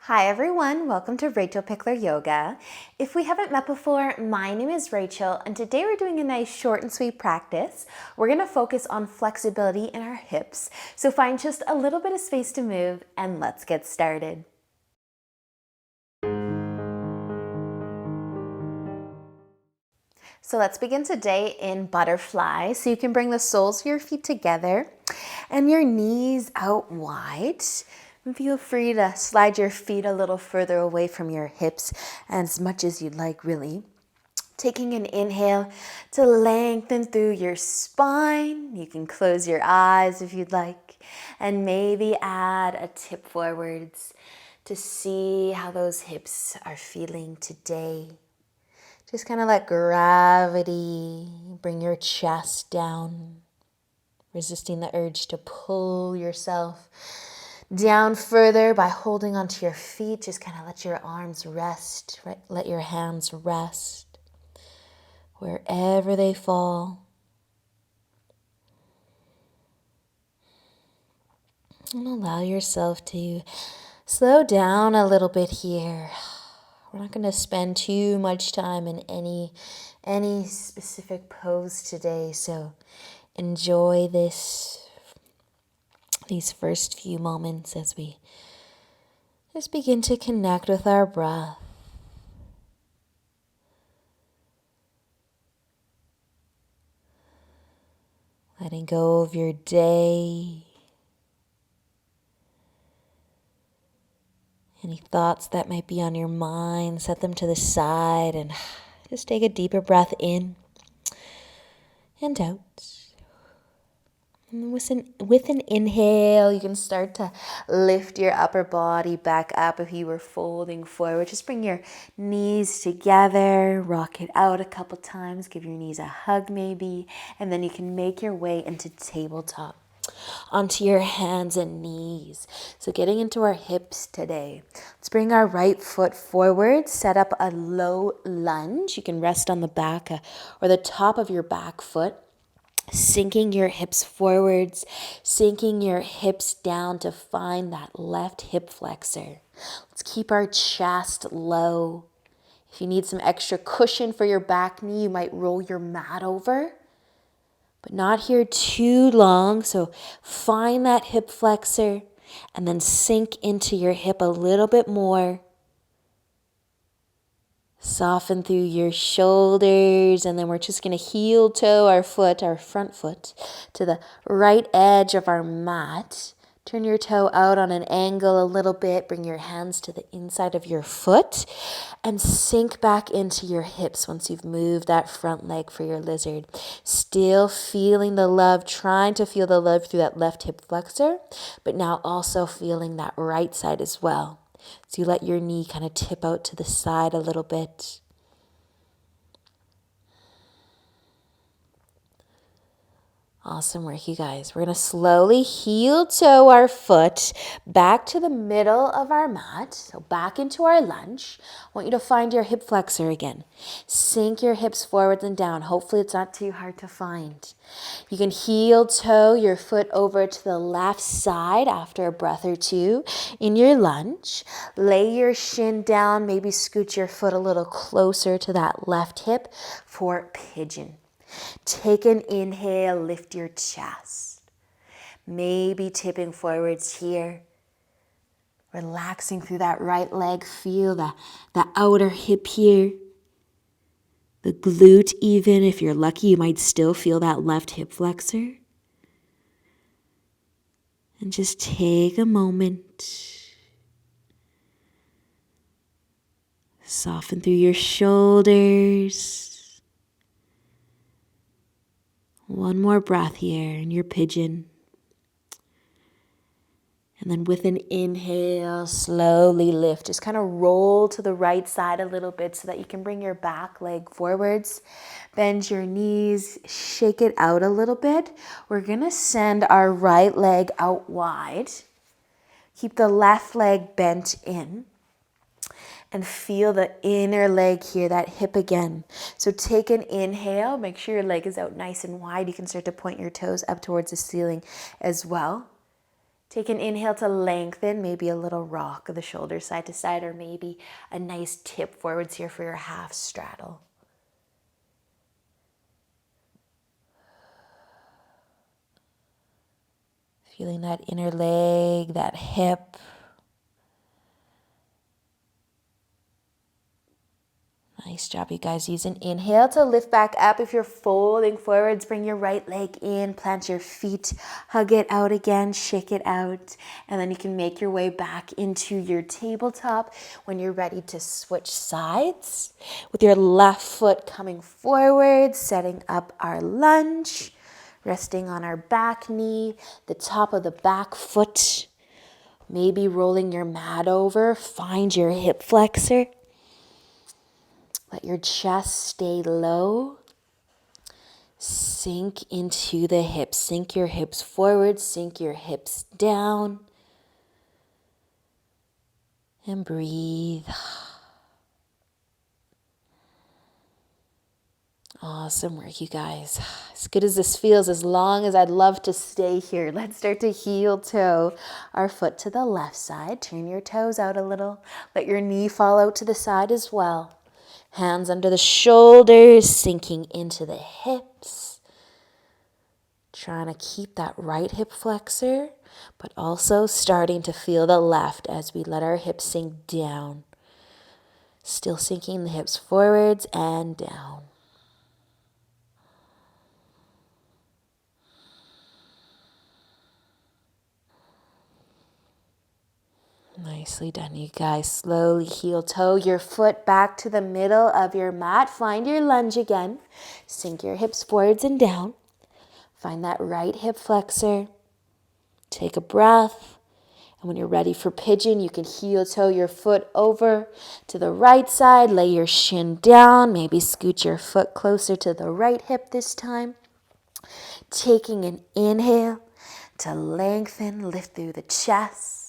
Hi everyone, welcome to Rachel Pichler Yoga. If we haven't met before, my name is Rachel and today we're doing a nice short and sweet practice. We're going to focus on flexibility in our hips, so find just a little bit of space to move and let's get started. So let's begin today in butterfly. So you can bring the soles of your feet together and your knees out wide. And feel free to slide your feet a little further away from your hips as much as you'd like, really. Taking an inhale to lengthen through your spine. You can close your eyes if you'd like, and maybe add a tip forwards to see how those hips are feeling today. Just kind of let gravity bring your chest down, resisting the urge to pull yourself down further by holding onto your feet. Just kind of let your arms rest, right? Let your hands rest wherever they fall. And allow yourself to slow down a little bit here. We're not going to spend too much time in any specific pose today, so enjoy these first few moments as we just begin to connect with our breath. Letting go of your day. Any thoughts that might be on your mind, set them to the side and just take a deeper breath in and out. And with an inhale, you can start to lift your upper body back up if you were folding forward. Just bring your knees together, rock it out a couple times, give your knees a hug maybe, and then you can make your way into tabletop, onto your hands and knees. So getting into our hips today. Let's bring our right foot forward, set up a low lunge. You can rest on the back or the top of your back foot. Sinking your hips forwards, sinking your hips down to find that left hip flexor. Let's keep our chest low. If you need some extra cushion for your back knee, you might roll your mat over, but not here too long. So find that hip flexor and then sink into your hip a little bit more. Soften through your shoulders, and then we're just going to heel toe our front foot, to the right edge of our mat. Turn your toe out on an angle a little bit. Bring your hands to the inside of your foot and sink back into your hips once you've moved that front leg for your lizard. Still feeling the love, trying to feel the love through that left hip flexor, but now also feeling that right side as well. So you let your knee kind of tip out to the side a little bit. Awesome work, you guys. We're going to slowly heel toe our foot back to the middle of our mat. So back into our lunge. I want you to find your hip flexor again. Sink your hips forwards and down. Hopefully it's not too hard to find. You can heel toe your foot over to the left side after a breath or two in your lunge. Lay your shin down. Maybe scoot your foot a little closer to that left hip for pigeon. Take an inhale, lift your chest. Maybe tipping forwards here. Relaxing through that right leg. Feel the outer hip here. The glute even. If you're lucky, you might still feel that left hip flexor. And just take a moment. Soften through your shoulders. One more breath here in your pigeon. And then with an inhale, slowly lift. Just kind of roll to the right side a little bit so that you can bring your back leg forwards. Bend your knees, shake it out a little bit. We're going to send our right leg out wide. Keep the left leg bent in. And feel the inner leg here, that hip again. So take an inhale. Make sure your leg is out nice and wide. You can start to point your toes up towards the ceiling as well. Take an inhale to lengthen, maybe a little rock of the shoulders side to side, or maybe a nice tip forwards here for your half straddle. Feeling that inner leg, that hip. Nice job, you guys. Use an inhale to lift back up. If you're folding forwards, bring your right leg in, plant your feet, hug it out again, shake it out, and then you can make your way back into your tabletop when you're ready to switch sides. With your left foot coming forward, setting up our lunge, resting on our back knee, the top of the back foot, maybe rolling your mat over, find your hip flexor. Let your chest stay low. Sink into the hips. Sink your hips forward. Sink your hips down. And breathe. Awesome work, you guys. As good as this feels, as long as I'd love to stay here, let's start to heel toe our foot to the left side. Turn your toes out a little. Let your knee fall out to the side as well. Hands under the shoulders, sinking into the hips. Trying to keep that right hip flexor, but also starting to feel the left as we let our hips sink down. Still sinking the hips forwards and down. Nicely done, you guys. Slowly heel toe your foot back to the middle of your mat. Find your lunge again. Sink your hips forwards and down. Find that right hip flexor. Take a breath. And when you're ready for pigeon, you can heel toe your foot over to the right side. Lay your shin down. Maybe scoot your foot closer to the right hip this time. Taking an inhale to lengthen, lift through the chest.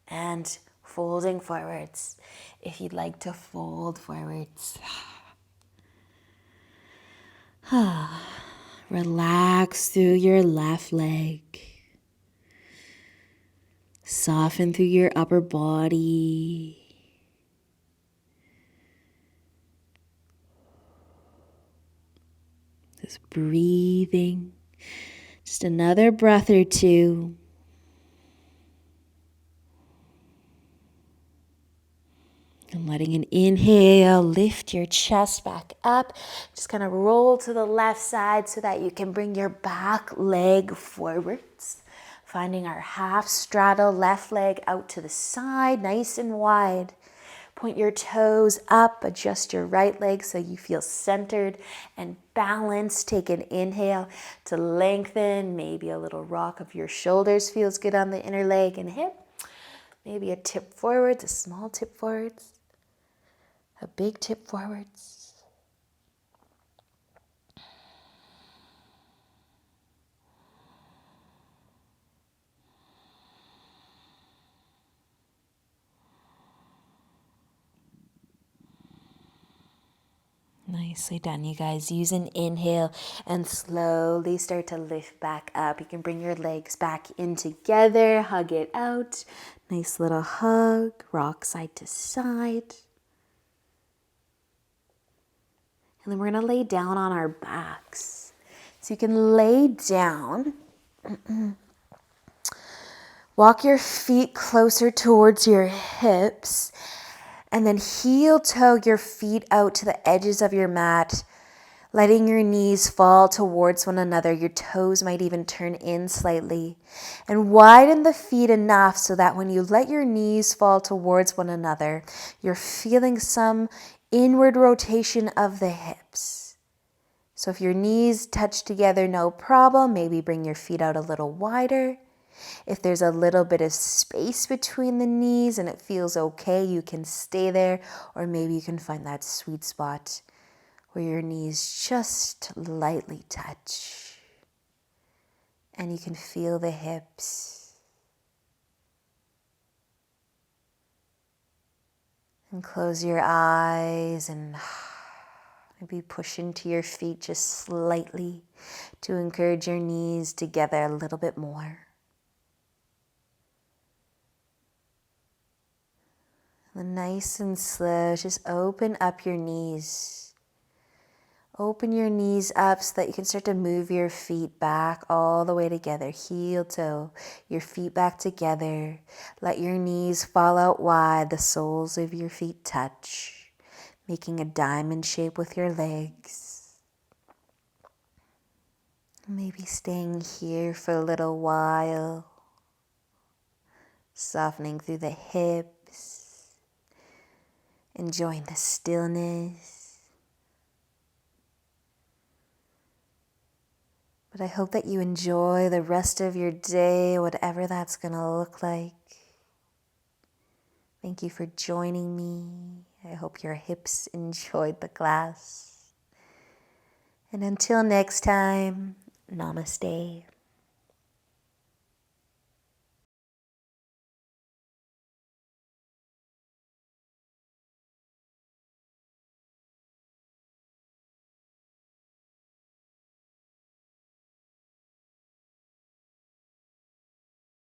And folding forwards. If you'd like to fold forwards. Relax through your left leg. Soften through your upper body. Just breathing. Just another breath or two. And letting an inhale, lift your chest back up. Just kind of roll to the left side so that you can bring your back leg forwards. Finding our half straddle, left leg out to the side, nice and wide. Point your toes up, adjust your right leg so you feel centered and balanced. Take an inhale to lengthen. Maybe a little rock of your shoulders feels good on the inner leg and hip. Maybe a tip forwards, a small tip forwards. A big tip forwards. Nicely done, you guys. Use an inhale and slowly start to lift back up. You can bring your legs back in together, hug it out. Nice little hug, rock side to side. And then we're going to lay down on our backs. So you can lay down. Walk your feet closer towards your hips. And then heel toe your feet out to the edges of your mat. Letting your knees fall towards one another. Your toes might even turn in slightly. And widen the feet enough so that when you let your knees fall towards one another, you're feeling some inward rotation of the hips. So if your knees touch together, no problem. Maybe bring your feet out a little wider. If there's a little bit of space between the knees and it feels okay, you can stay there. Or maybe you can find that sweet spot where your knees just lightly touch. And you can feel the hips. And close your eyes and maybe push into your feet just slightly to encourage your knees together a little bit more. And nice and slow, just open up your knees. Open your knees up so that you can start to move your feet back all the way together, heel toe, your feet back together. Let your knees fall out wide, the soles of your feet touch, making a diamond shape with your legs. Maybe staying here for a little while, softening through the hips, enjoying the stillness. But I hope that you enjoy the rest of your day, whatever that's going to look like. Thank you for joining me. I hope your hips enjoyed the class. And until next time, namaste.